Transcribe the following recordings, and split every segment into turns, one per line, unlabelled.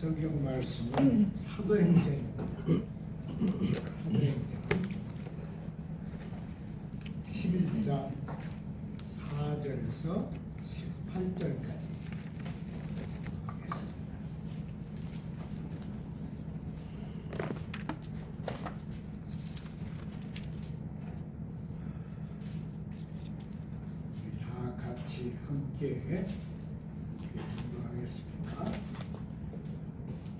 성경 말씀은 사도행전입니다. 사도행전 11장 4절에서 18절까지 하겠습니다. 다 같이 함께 기도하겠습니다.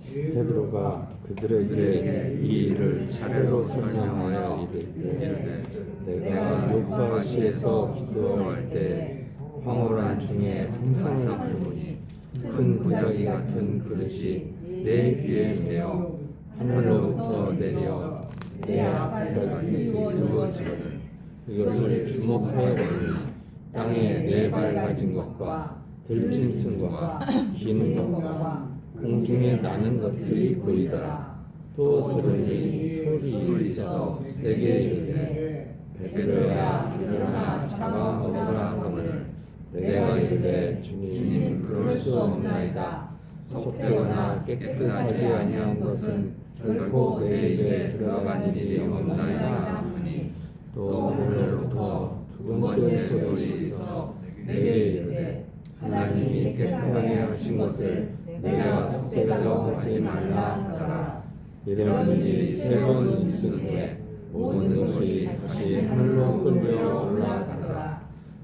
베드로가 그들에게 이 일을 차례로 설명하여 이르되 내가 요파시에서 기도할 때 황홀한 중에 항상 들으니 큰 보자기 같은 그릇이 내 귀에 매어 하늘로부터 내려 내 앞에까지 이루어지거든 이것을 주목하여 보니 땅에 네 발 가진 것과 들짐승과 기는 것과 공중에 나는 것들이 보이더라. 또 들으니 소리 있어 내게 이르되 베드로야 일어나 잡아 먹으라 하거늘 내가 이르되 주님 그럴 수 없나이다. 속되거나 깨끗하지 아니한 것은 결코 내 입에 들어간 일이 없나이다 하니 또 하늘로부터 두 번째 소리 있어 내게 이르되 하나님이 깨끗하게 하신 것을 내가 속되다고 하지 말라 하더라. 이런 일이 새로운 이스에 모든 것이 다시 하늘로 끌려 올라가더라.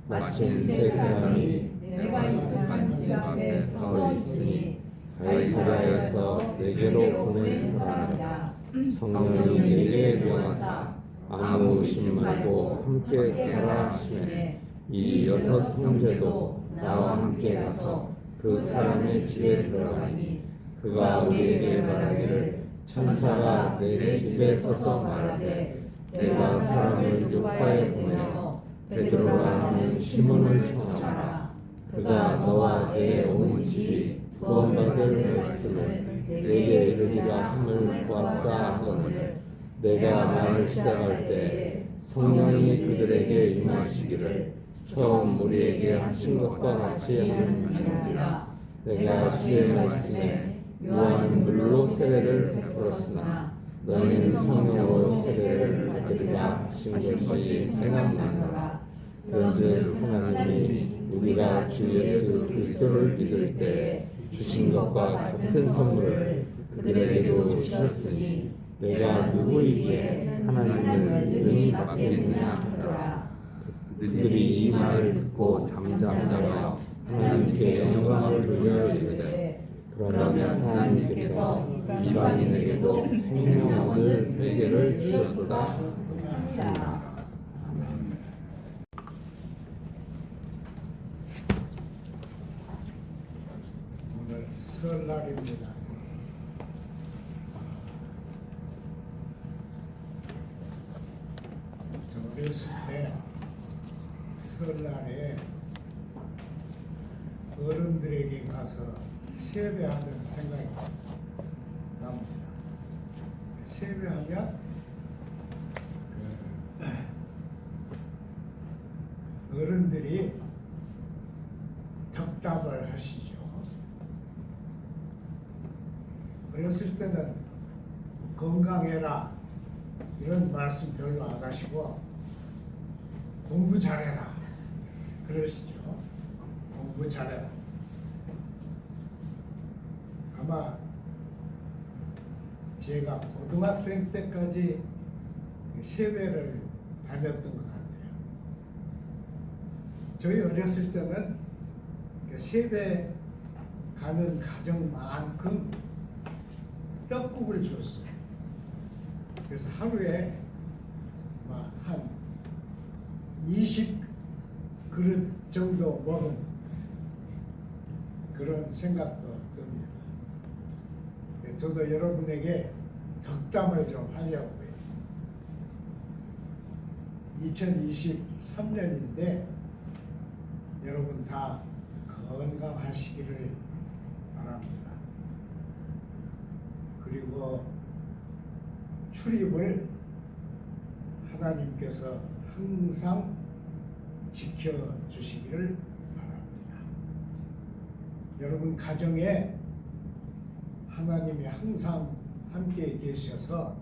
마침 세 사람이 내가 속한 집 앞에 서 있으니 가이사랴에서 내게로 보낸 사람이라. 성령이 내게 명하사 아무 의심 말고 함께 가라 하시매 이 여섯 형제도 나와 함께 가서 그 사람의 집에 들어가니 그가 우리에게 말하기를 천사가 내 집에 서서 말하되 내가 사람을 요파에 보내어 베드로라 하는 시몬을 청하라. 그가 너와 내 온 집이 구원받을 말씀을 내게 이르리라 함을 보았다 하거늘 내가 말을 시작할 때 성령이 그들에게 임하시기를 처음 우리에게 하신 것과 같이 하는지라. 내가 주의 말씀에 요한 물로 세례를 베풀었으나 너희는 성령으로 세례를 받으리라 하신 것이 생각나노라. 그런즉 하나님이 우리가 주 예수 그리스도를 믿을 때 주신 것과 같은 선물을 그들에게도 주셨으니 내가 누구에게 하나님을 능히 맡기느냐 하더라. 그들이 이 말을 듣고 잠잠하여 하나님께 영광을 돌려 이르되 그러면 하나님께서 이방인에게도 생명 얻을 회개를 주셨도다.
오늘 설날입니다. 저 어렸을 때 설날에 어른들에게 가서 세배하던 생각이 납니다. 세배하면 어른들이 덕답을 하시죠. 어렸을 때는 건강해라 이런 말씀 별로 안 하시고 공부 잘해라 그러시죠. 공부 잘해라. 아마 제가 고등학생 때까지 세배를 다녔던 것 같아요. 저희 어렸을 때는 세배 가는 가정만큼 떡국을 줬어요. 그래서 하루에 한 20그릇 정도 먹은 그런 생각도 듭니다. 저도 여러분에게 덕담을 좀 하려고요. 2023년인데 여러분 다 건강하시기를 바랍니다. 그리고 출입을 하나님께서 항상 지켜주시기를 바랍니다. 여러분 가정에 하나님이 항상 함께 계셔서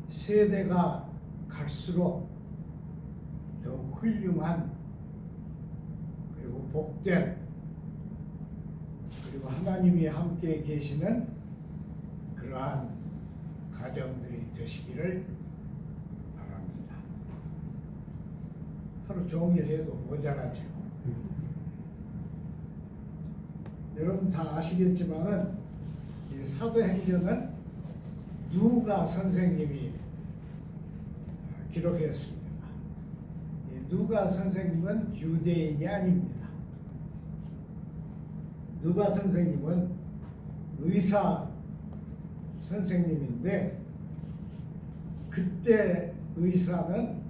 세대가 갈수록 더욱 훌륭한 그리고 복된 그리고 하나님이 함께 계시는 그러한 가정들이 되시기를 바랍니다. 하루 종일 해도 모자라죠. 여러분 다 아시겠지만은 이 사도행전은 누가 선생님이 기록했습니다. 이 누가 선생님은 유대인이 아닙니다. 누가 선생님은 의사 선생님인데 그때 의사는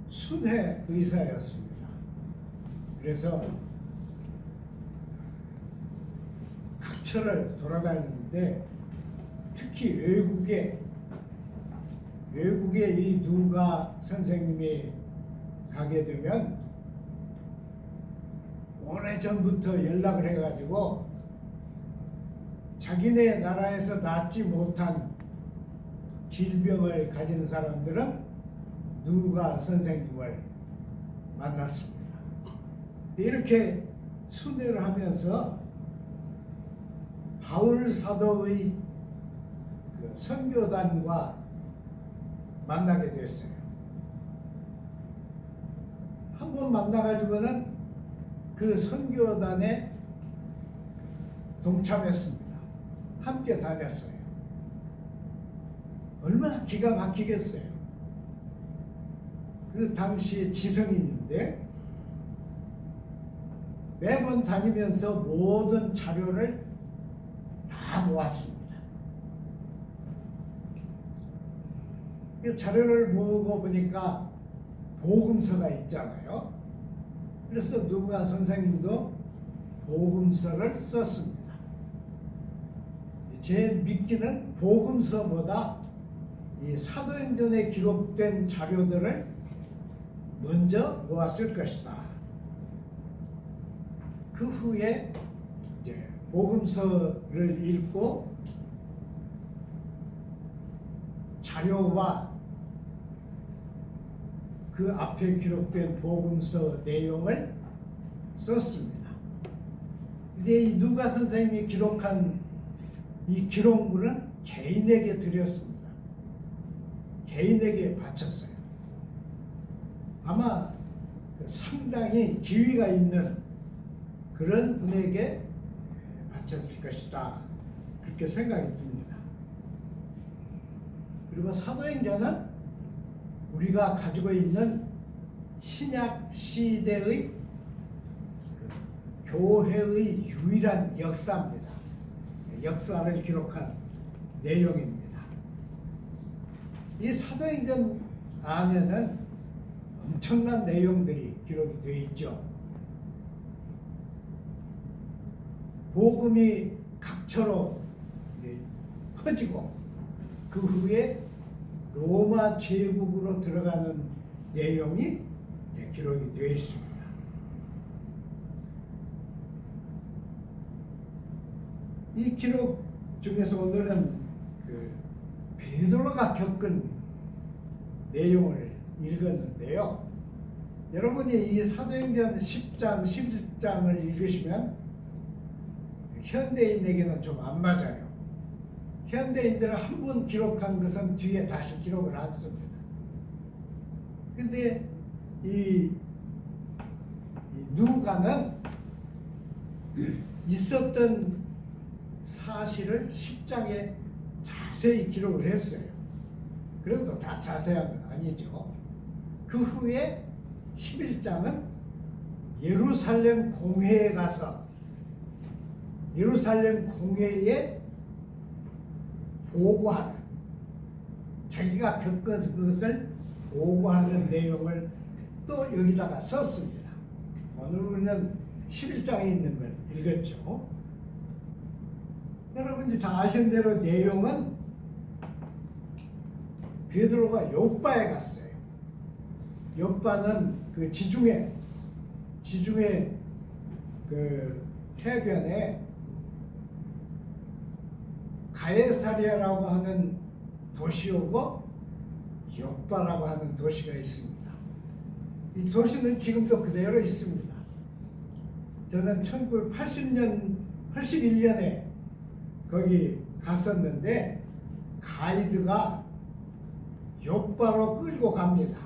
순회 의사였습니다. 그래서 각처를 돌아다니는데 특히 외국에 이 누가 선생님이 가게 되면 오래전부터 연락을 해가지고 자기네 나라에서 낫지 못한 질병을 가진 사람들은 누가 선생님을 만났습니다. 이렇게 순회를 하면서 바울 사도의 그 선교단과 만나게 됐어요. 한번 만나가지고는 그 선교단에 동참했습니다. 함께 다녔어요. 얼마나 기가 막히겠어요. 그 당시에 지성인인데 매번 다니면서 모든 자료를 다 모았습니다. 그 자료를 모으고 보니까 복음서가 있잖아요. 그래서 누가 선생님도 복음서를 썼습니다. 제 믿기는 복음서보다 이 사도행전에 기록된 자료들을 먼저 모았을 것이다. 그 후에 이제 복음서를 읽고 자료와 그 앞에 기록된 복음서 내용을 썼습니다. 근데 이 누가 선생님이 기록한 이 기록물은 개인에게 드렸습니다. 개인에게 바쳤어요. 아마 상당히 지위가 있는 그런 분에게 바쳤을 것이다. 그렇게 생각이 듭니다. 그리고 사도행전은 우리가 가지고 있는 신약 시대의 그 교회의 유일한 역사입니다. 역사를 기록한 내용입니다. 이 사도행전 안에는 엄청난 내용들이 기록이 되어 있죠. 복음이 각처로 퍼지고 그 후에 로마 제국으로 들어가는 내용이 기록이 되어 있습니다. 이 기록 중에서 오늘은 그 베드로가 겪은 내용을 읽었는데요. 여러분이 이 사도행전 10장, 11장을 읽으시면 현대인에게는 좀 안 맞아요. 현대인들은 한 번 기록한 것은 뒤에 다시 기록을 안 씁니다. 근데 이 누가는 있었던 사실을 10장에 자세히 기록을 했어요. 그래도 다 자세한 건 아니죠. 그 후에 11장은 예루살렘 공회에 가서 예루살렘 공회에 보고하는, 자기가 겪은 것을 보고하는 내용을 또 여기다가 썼습니다. 오늘 우리는 11장에 있는 걸 읽었죠. 여러분이 다 아시는 대로 내용은 베드로가 욥바에 갔어요. 욥바는 그 지중해 그 해변에 가에사리아라고 하는 도시오고 욥바라고 하는 도시가 있습니다. 이 도시는 지금도 그대로 있습니다. 저는 1981년에 거기 갔었는데 가이드가 욥바로 끌고 갑니다.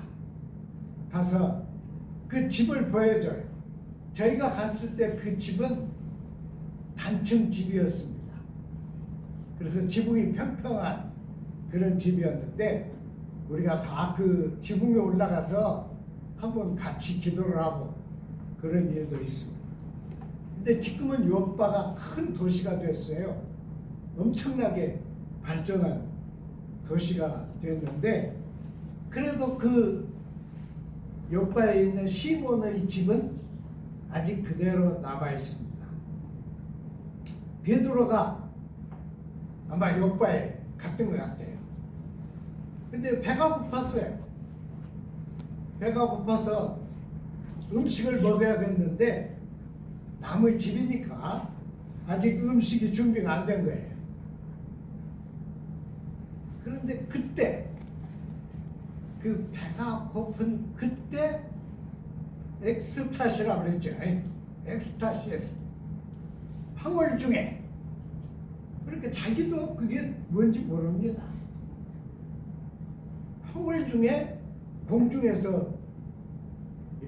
가서 그 집을 보여줘요. 저희가 갔을 때 그 집은 단층 집이었습니다. 그래서 지붕이 평평한 그런 집이었는데 우리가 다 그 지붕에 올라가서 한번 같이 기도를 하고 그런 일도 있습니다. 근데 지금은 욥바가 큰 도시가 됐어요. 엄청나게 발전한 도시가 됐는데 그래도 그 욥바에 있는 시몬의 집은 아직 그대로 남아 있습니다. 베드로가 아마 욥바에 갔던 것 같아요. 근데 배가 고팠어요. 배가 고파서 음식을 먹어야겠는데 남의 집이니까 아직 음식이 준비가 안 된 거예요. 그런데 그때 그 배가 고픈 그때 엑스타시라고 그랬죠. 엑스타시에서 황홀 중에 그러니까 자기도 그게 뭔지 모릅니다. 황홀 중에 공중에서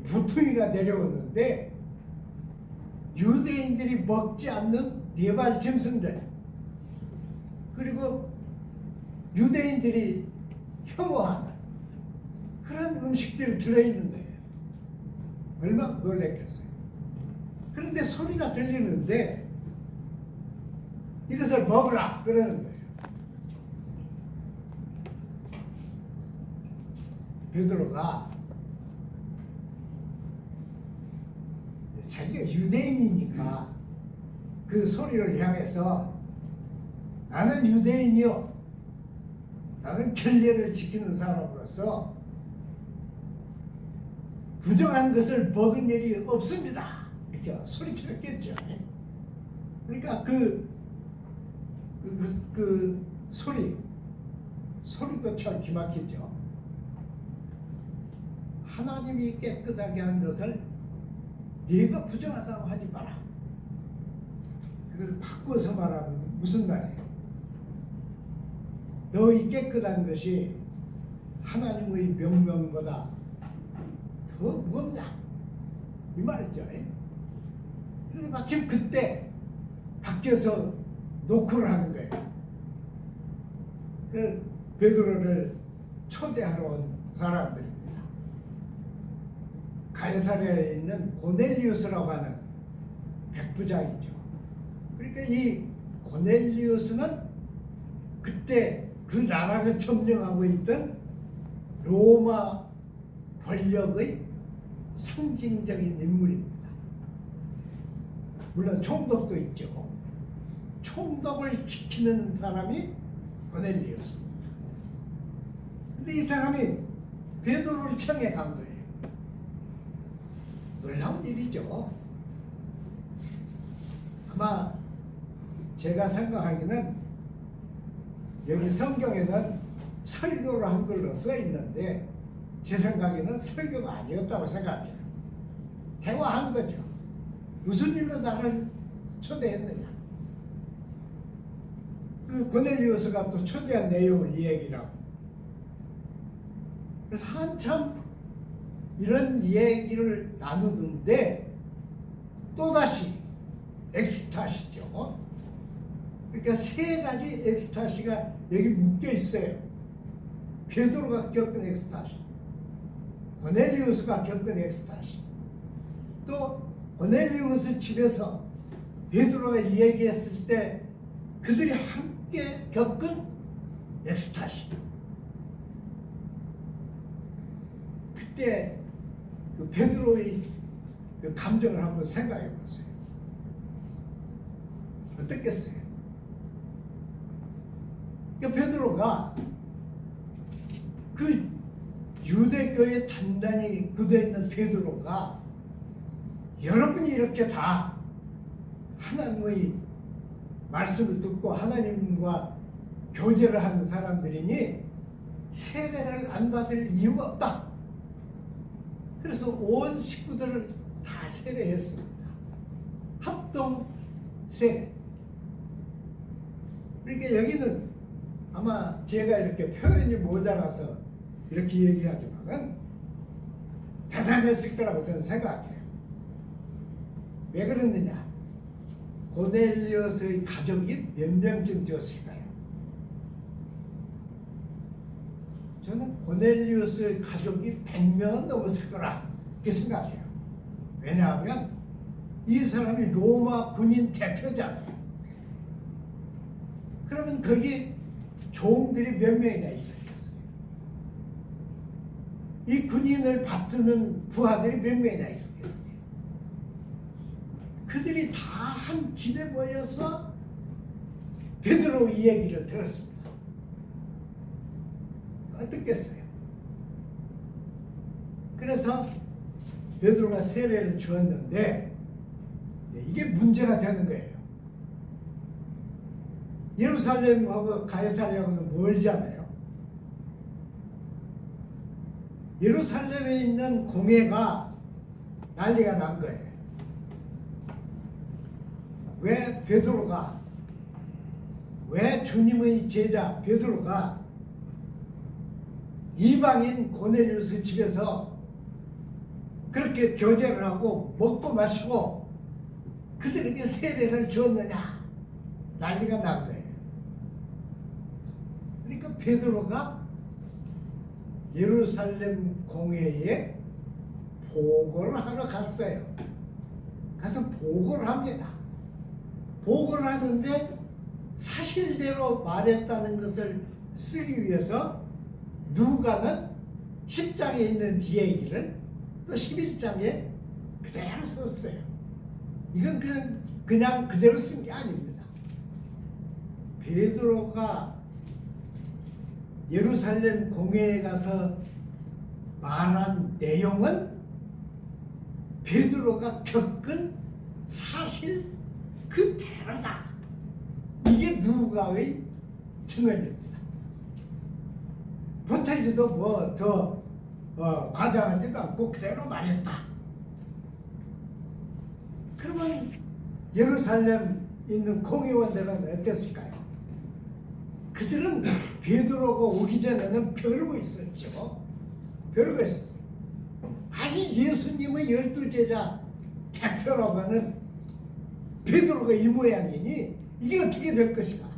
보통이가 내려오는데 유대인들이 먹지 않는 네발 짐승들 그리고 유대인들이 혐오하는 그런 음식들이 들어있는 거예요. 얼마나 놀랬겠어요. 그런데 소리가 들리는데 이것을 먹으라 그러는 거예요. 베드로가 자기가 유대인이니까 그 소리를 향해서 나는 유대인이요. 나는 결례를 지키는 사람으로서 부정한 것을 먹은 일이 없습니다. 이렇게 소리쳤겠죠. 그러니까 그 소리도 참 기막히죠. 하나님이 깨끗하게 한 것을 네가 부정하자고 하지 마라. 그걸 바꿔서 말하면 무슨 말이에요? 너희 깨끗한 것이 하나님의 명령보다 더 무겁냐? 이 말이죠. 그래서 마침 그때 바뀌어서 노크를 하는 거예요. 그 베드로를 초대하러 온 사람들입니다. 가이사랴에 있는 고넬리우스라고 하는 백부장이죠. 그러니까 이 고넬리우스는 그때 그 나라를 점령하고 있던 로마 권력의 상징적인 인물입니다. 물론 총독도 있죠. 총독을 지키는 사람이 고넬리우스입니다. 근데 이 사람이 베드로를 청해 간 거예요. 놀라운 일이죠. 아마 제가 생각하기는 여기 성경에는 설교를 한 걸로 써 있는데 제 생각에는 설교가 아니었다고 생각해요. 대화한 거죠. 무슨 일로 나를 초대했느냐. 그 고넬리우스가 또 초대한 내용을 얘기라고. 그래서 한참 이런 얘기를 나누는데 또다시 엑스타시죠. 그러니까 세 가지 엑스타시가 여기 묶여 있어요. 베드로가 겪은 엑스타시, 고넬리우스가 겪은 엑스타시, 또 고넬리우스 집에서 베드로가 얘기했을 때 그들이 함께 겪은 엑스타시. 그때 그 베드로의 그 감정을 한번 생각해 보세요. 어떻겠어요? 그러니까 베드로가 그 유대교에 단단히 굳어있는 베드로가 여러분이 이렇게 다 하나님의 말씀을 듣고 하나님과 교제를 하는 사람들이니 세례를 안 받을 이유가 없다. 그래서 온 식구들을 다 세례했습니다. 합동 세례. 그러니까 여기는 아마 제가 이렇게 표현이 모자라서 이렇게 얘기하지만은 대단했을 거라고 저는 생각해요. 왜 그랬느냐? 고넬리오스의 가족이 몇 명쯤 되었을까요? 저는 고넬리오스의 가족이 100명은 넘었을 거라 이렇게 생각해요. 왜냐하면 이 사람이 로마 군인 대표잖아요. 그러면 거기 종들이 몇 명이나 있었겠어요? 이 군인을 받드는 부하들이 몇 명이나 있었겠어요? 그들이 다 한 집에 모여서 베드로 이 얘기를 들었습니다. 어떻겠어요? 그래서 베드로가 세례를 주었는데 이게 문제가 되는 거예요. 예루살렘하고 가이사랴하고는 멀잖아요. 예루살렘에 있는 공회가 난리가 난 거예요. 왜 베드로가, 왜 주님의 제자 베드로가 이방인 고넬리오스 집에서 그렇게 교제를 하고 먹고 마시고 그들에게 세례를 주었느냐, 난리가 난 거예요. 그러니까 베드로가 예루살렘 공회에 보고를 하러 갔어요. 가서 보고를 합니다. 보고를 하는데 사실대로 말했다는 것을 쓰기 위해서 누가는 10장에 있는 이 얘기를 또 11장에 그대로 썼어요. 이건 그냥 그대로 쓴 게 아닙니다. 베드로가 예루살렘 공회에 가서 말한 내용은 베드로가 겪은 사실 그대로다. 이게 누가의 증언입니다. 보태지도 뭐 더 과장하지도 않고 그대로 말했다. 그러면 예루살렘 있는 공회원들은 어땠을까요? 그들은 베드로가 오기 전에는 벼르고 있었죠. 벼르고 있었어요. 아직 예수님의 12제자 대표라고 하는 베드로가 이 모양이니 이게 어떻게 될 것인가.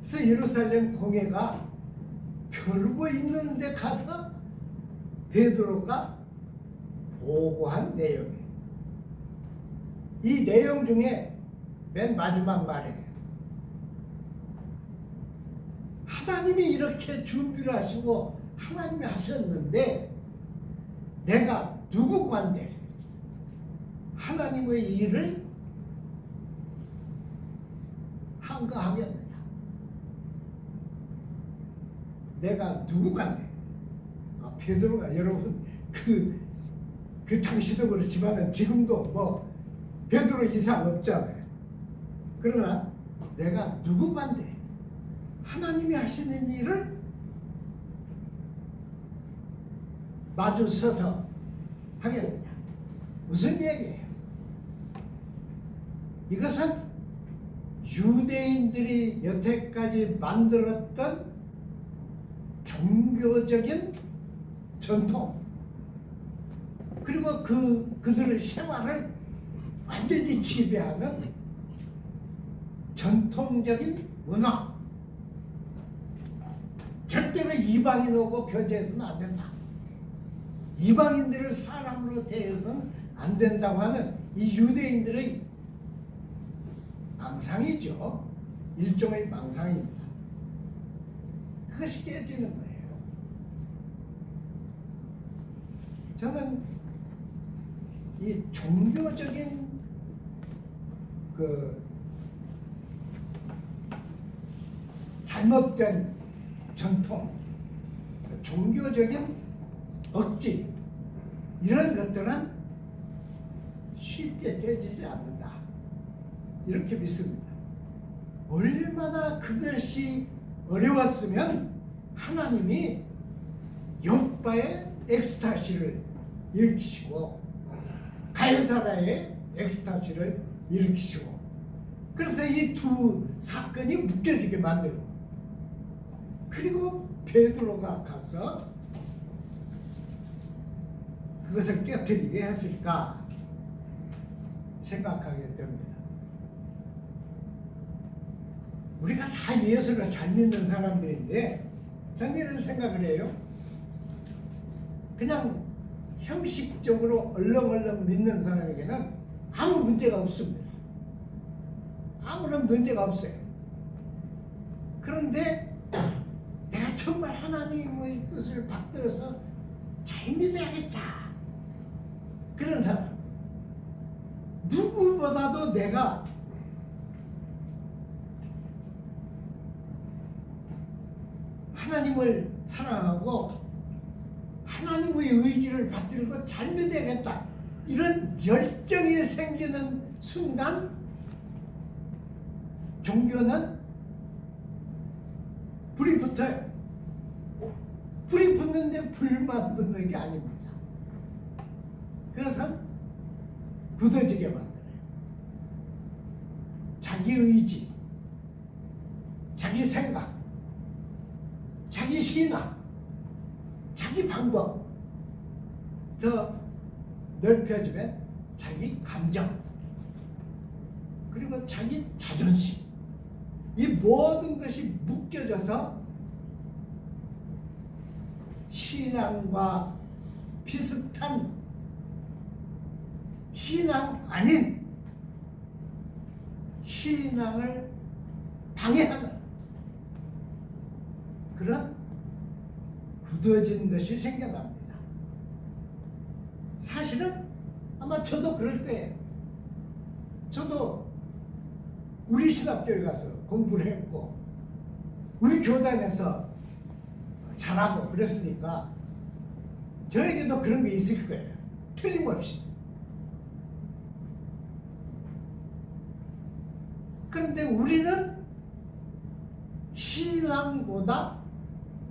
그래서 예루살렘 공회가 벼르고 있는데 가서 베드로가 보고한 내용이에요. 이 내용 중에 맨 마지막 말이에요. 하나님이 이렇게 준비를 하시고 하나님이 하셨는데 내가 누구 관대 하나님의 일을 한가하겠느냐? 내가 누구 관대? 베드로가 여러분 그 당시도 그렇지만은 지금도 뭐 베드로 이상 없잖아요. 그러나 내가 누구 관대? 하나님이 하시는 일을 마주 서서 하겠느냐? 무슨 얘기예요? 이것은 유대인들이 여태까지 만들었던 종교적인 전통 그리고 그들의 생활을 완전히 지배하는 전통적인 문화. 절대로 이방인하고 교제해서는 안 된다. 이방인들을 사람으로 대해서는 안 된다고 하는 이 유대인들의 망상이죠. 일종의 망상입니다. 그것이 깨지는 거예요. 저는 이 종교적인 잘못된 전통, 종교적인 억지 이런 것들은 쉽게 깨지지 않는다. 이렇게 믿습니다. 얼마나 그것이 어려웠으면 하나님이 욥바의 엑스타시를 일으키시고 가해사라의 엑스타시를 일으키시고, 그래서 이 두 사건이 묶여지게 만들고, 그리고 베드로가 가서 그것을 깨뜨리게 했을까 생각하게 됩니다. 우리가 다 예수를 잘 믿는 사람들인데 저는 이런 생각을 해요. 그냥 형식적으로 얼렁얼렁 믿는 사람에게는 아무 문제가 없습니다. 아무런 문제가 없어요. 그런데 내가 정말 하나님의 뜻을 받들어서 잘 믿어야겠다, 그런 사람, 누구보다도 내가 하나님을 사랑하고 하나님의 의지를 받들고 잘 믿어야겠다, 이런 열정이 생기는 순간 종교는 불이 붙어요. 불이 붙는데 불만 붙는 게 아닙니다. 그것은 굳어지게 만들어요. 자기 의지, 자기 생각, 자기 신앙, 자기 방법, 더 넓혀지면 자기 감정, 그리고 자기 자존심, 이 모든 것이 묶여져서 신앙과 비슷한 신앙 아닌 신앙을 방해하는 그런 굳어진 것이 생겨납니다. 사실은 아마 저도 그럴 거예요. 저도 우리 신학교에 가서 공부를 했고 우리 교단에서 잘하고 그랬으니까 저에게도 그런 게 있을 거예요. 틀림없이. 그런데 우리는 신앙보다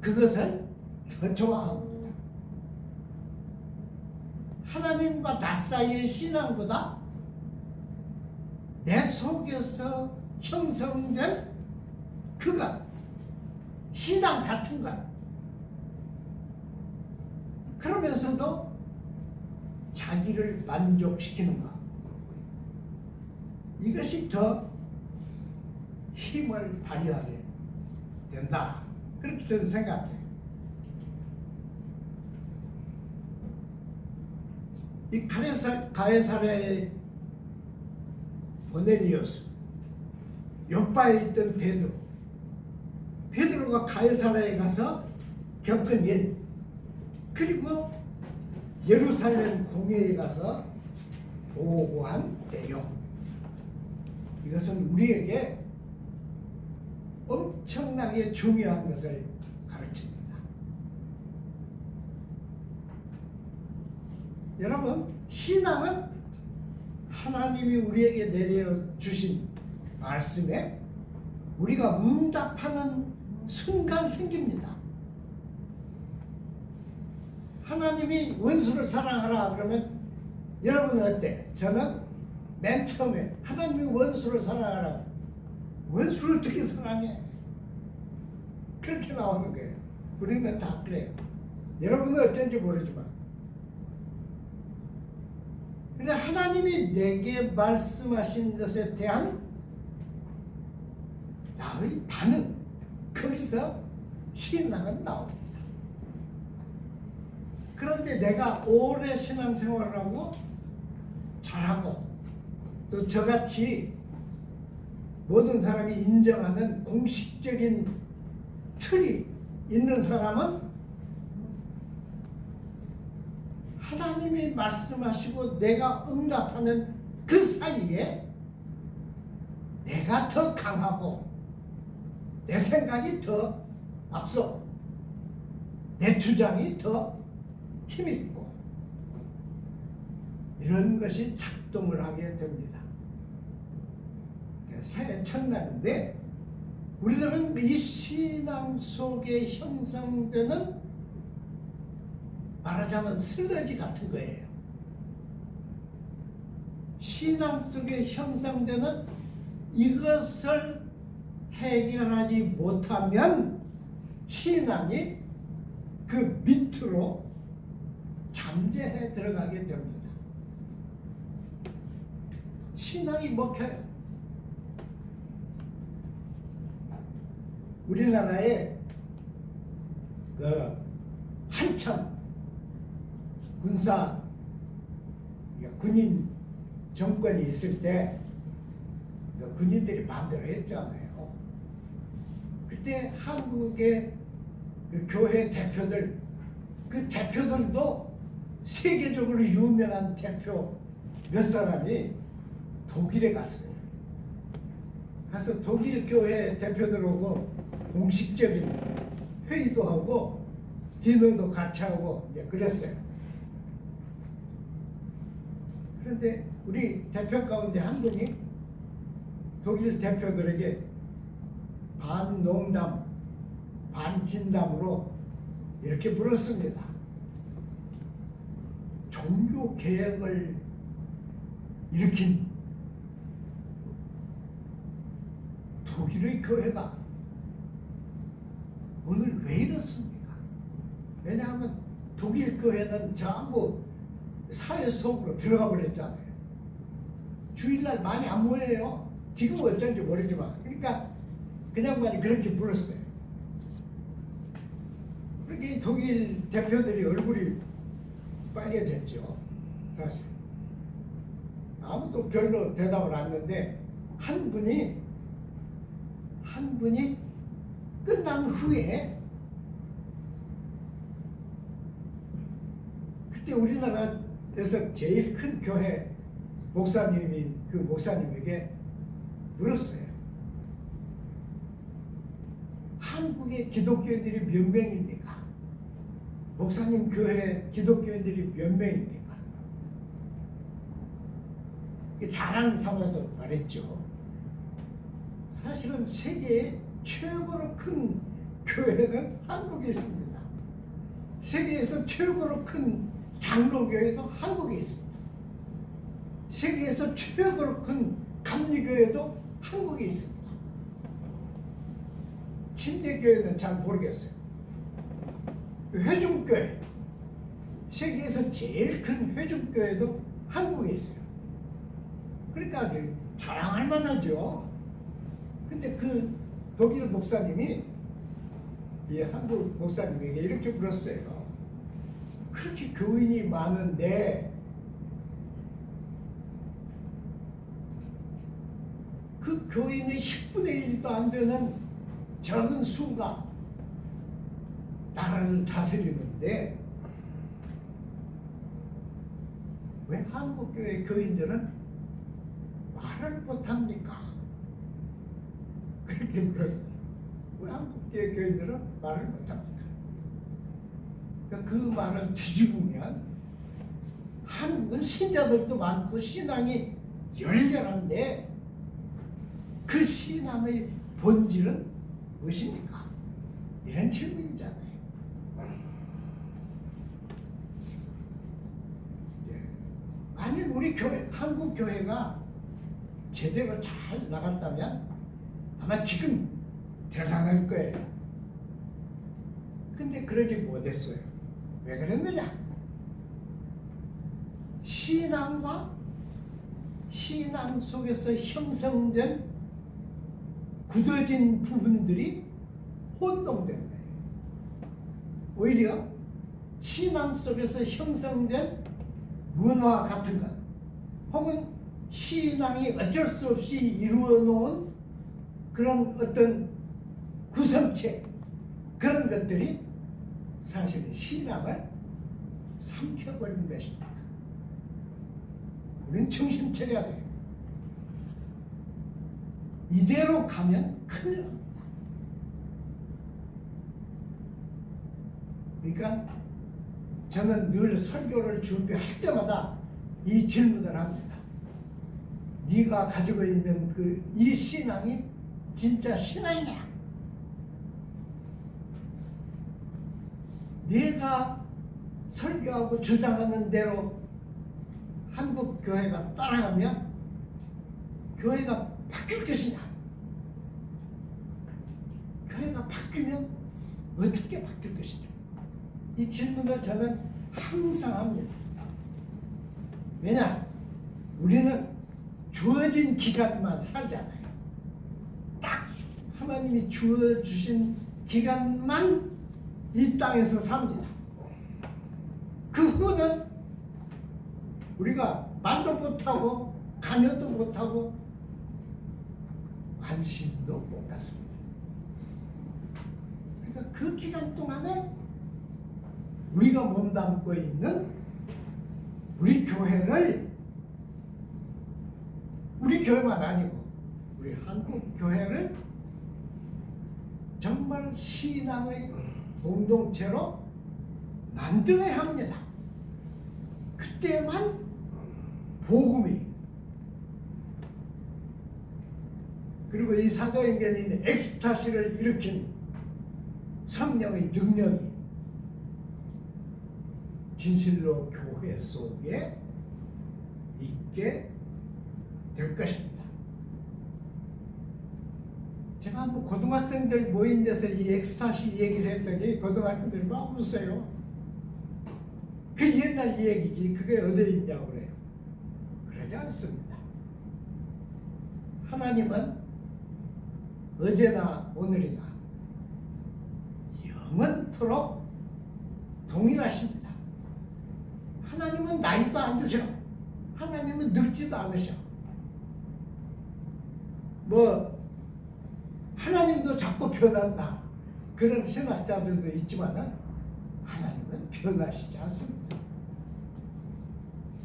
그것을 더 좋아합니다. 하나님과 나 사이의 신앙보다 내 속에서 형성된 그것, 신앙 같은 것, 그러면서도 자기를 만족시키는 것, 이것이 더 힘을 발휘하게 된다, 그렇게 저는 생각해요. 이 가해사라의 고넬리오스, 욥바에 있던 베드로가 가해사라에 가서 겪은 일, 그리고 예루살렘 공회에 가서 보고한 내용, 이것은 우리에게 엄청나게 중요한 것을 가르칩니다. 여러분, 신앙은 하나님이 우리에게 내려주신 말씀에 우리가 응답하는 순간 생깁니다. 하나님이 원수를 사랑하라 그러면 여러분은 어때? 저는 맨 처음에 하나님이 원수를 사랑하라, 원수를 어떻게 사랑해? 그렇게 나오는 거예요. 우리는 다 그래요. 여러분은 어쩐지 모르지만. 근데 하나님이 내게 말씀하신 것에 대한 나의 반응, 거기서 신앙은 나옵니다. 그런데 내가 오래 신앙생활을 하고 잘하고 또 저같이 모든 사람이 인정하는 공식적인 틀이 있는 사람은 하나님이 말씀하시고 내가 응답하는 그 사이에 내가 더 강하고 내 생각이 더 앞서 내 주장이 더 힘있고 이런 것이 작동을 하게 됩니다. 새해 첫날인데 우리들은 이 신앙 속에 형성되는 말하자면 슬러지 같은 거예요. 신앙 속에 형성되는 이것을 해결하지 못하면 신앙이 그 밑으로 잠재해 들어가게 됩니다. 신앙이 먹혀요. 우리나라에 그 한참 군인 정권이 있을 때 군인들이 마음대로 했잖아요. 그때 한국의 그 교회 대표들, 그 대표들도 세계적으로 유명한 대표 몇 사람이 독일에 갔어요. 가서 독일 교회 대표들하고 공식적인 회의도 하고 디너도 같이 하고 이제 그랬어요. 그런데 우리 대표 가운데 한 분이 독일 대표들에게 반 농담, 반 진담으로 이렇게 물었습니다. 종교 개혁을 일으킨 독일의 교회가 오늘 왜 이렇습니까? 왜냐하면 독일 교회는 전부 사회 속으로 들어가 버렸잖아요. 주일날 많이 안 모여요. 지금 어쩐지 모르지만. 그러니까 그냥 많이 그렇게 물었어요. 그렇게 독일 대표들이 얼굴이 빨개졌죠. 사실 아무도 별로 대답을 안 했는데 한 분이 끝난 후에 그때 우리나라에서 제일 큰 교회 목사님이 그 목사님에게 물었어요. 한국의 기독교인들이 몇 명입니까? 목사님 교회 기독교인들이 몇 명입니까? 자랑 삼아서 말했죠. 사실은 세계의 최고로 큰 교회는 한국에 있습니다. 세계에서 최고로 큰 장로교회도 한국에 있습니다. 세계에서 최고로 큰 감리교회도 한국에 있습니다. 침례교회는 잘 모르겠어요. 회중교회, 세계에서 제일 큰 회중교회도 한국에 있어요. 그러니까 자랑할 만하죠. 근데 그 독일 목사님이 이 한국 목사님에게 이렇게 물었어요. 그렇게 교인이 많은데 그 교인의 10분의 1도 안 되는 적은 수가 나라를 다스리는데 왜 한국교회 교인들은 말을 못합니까? 그렇게 물었어요. 왜 한국교회 교인들은 말을 못합니까? 그 말을 뒤집으면 한국은 신자들도 많고 신앙이 열렬한데 그 신앙의 본질은 무엇입니까? 이런 질문이잖아요. 만일 우리 교회, 한국 교회가 제대로 잘 나갔다면 아마 지금 대단할 거예요. 근데 그러지 못했어요. 왜 그랬느냐? 신앙과 신앙 속에서 형성된 굳어진 부분들이 혼동된 거예요. 오히려 신앙 속에서 형성된 문화 같은 것 혹은 신앙이 어쩔 수 없이 이루어 놓은 그런 어떤 구성체 그런 것들이 사실은 신앙을 삼켜버린 것입니다. 우리는 정신 차려야 돼요. 이대로 가면 큰일 납니다. 그러니까 저는 늘 설교를 준비할 때마다 이 질문을 합니다. 네가 가지고 있는 이 신앙이 진짜 신앙이냐? 내가 설교하고 주장하는 대로 한국 교회가 따라가면 교회가 바뀔 것이냐? 교회가 바뀌면 어떻게 바뀔 것이냐? 이 질문을 저는 항상 합니다. 왜냐? 우리는 주어진 기간만 살잖아요. 딱 하나님이 주어주신 기간만 이 땅에서 삽니다. 그 후는 우리가 말도 못하고 관여도 못하고 관심도 못 갖습니다. 그러니까 그 기간 동안에 우리가 몸담고 있는 우리 교회를, 우리 교회만 아니고 우리 한국 교회를 정말 신앙의 공동체로 만들어야 합니다. 그때만 복음이, 그리고 이 사도행전에 있는 엑스타시를 일으킨 성령의 능력이 진실로 교회 속에 있게 될 것입니다. 제가 한번 고등학생들 모인 데서 이 엑스타시 얘기를 했더니 고등학생들이 막 웃어요. 그 옛날 얘기지 그게 어디에 있냐고 그래요. 그러지 않습니다. 하나님은 어제나 오늘이나 영원토록 동일하십니다. 하나님은 나이도 안 드셔. 하나님은 늙지도 않으셔. 뭐 하나님도 자꾸 변한다 그런 신학자들도 있지만 하나님은 변하시지 않습니다.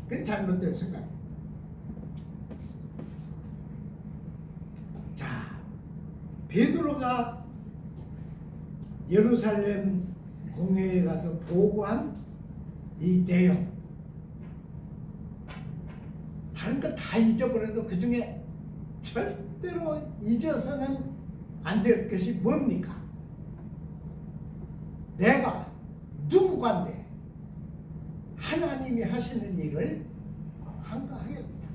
그건 잘못된 생각이에요. 자, 베드로가 예루살렘 공회에 가서 보고한 이 내용, 다른 거 다 잊어버려도 그 중에 절대로 잊어서는 안 될 것이 뭡니까? 내가 누구간데 하나님이 하시는 일을 한가하겠느냐?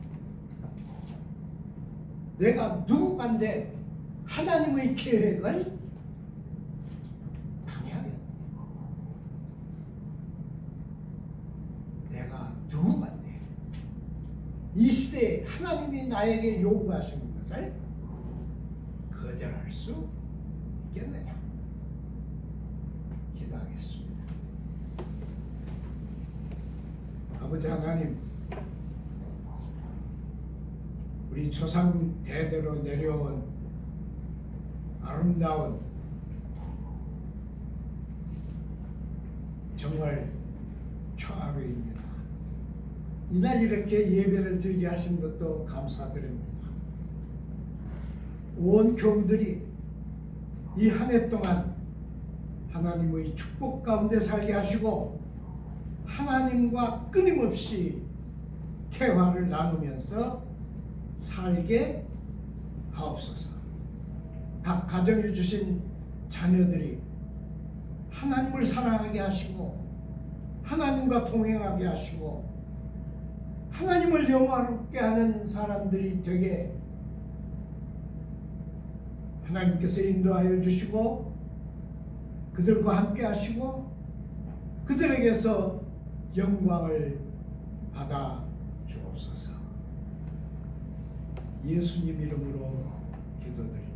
내가 누구간데 하나님의 계획을 방해하겠느냐? 내가 누구간데 이 시대에 하나님이 나에게 요구하시는 것을 거절할 수 있겠느냐? 기도하겠습니다. 아버지 하나님, 우리 조상 대대로 내려온 아름다운 정말 초하루입니다. 이날 이렇게 예배를 드리게 하신 것도 감사드립니다. 온 교우들이 이 한 해 동안 하나님의 축복 가운데 살게 하시고 하나님과 끊임없이 대화를 나누면서 살게 하옵소서. 각 가정에 주신 자녀들이 하나님을 사랑하게 하시고 하나님과 동행하게 하시고 하나님을 영화롭게 하는 사람들이 되게 하나님께서 인도하여 주시고 그들과 함께 하시고 그들에게서 영광을 받아 주옵소서. 예수님 이름으로 기도드립니다.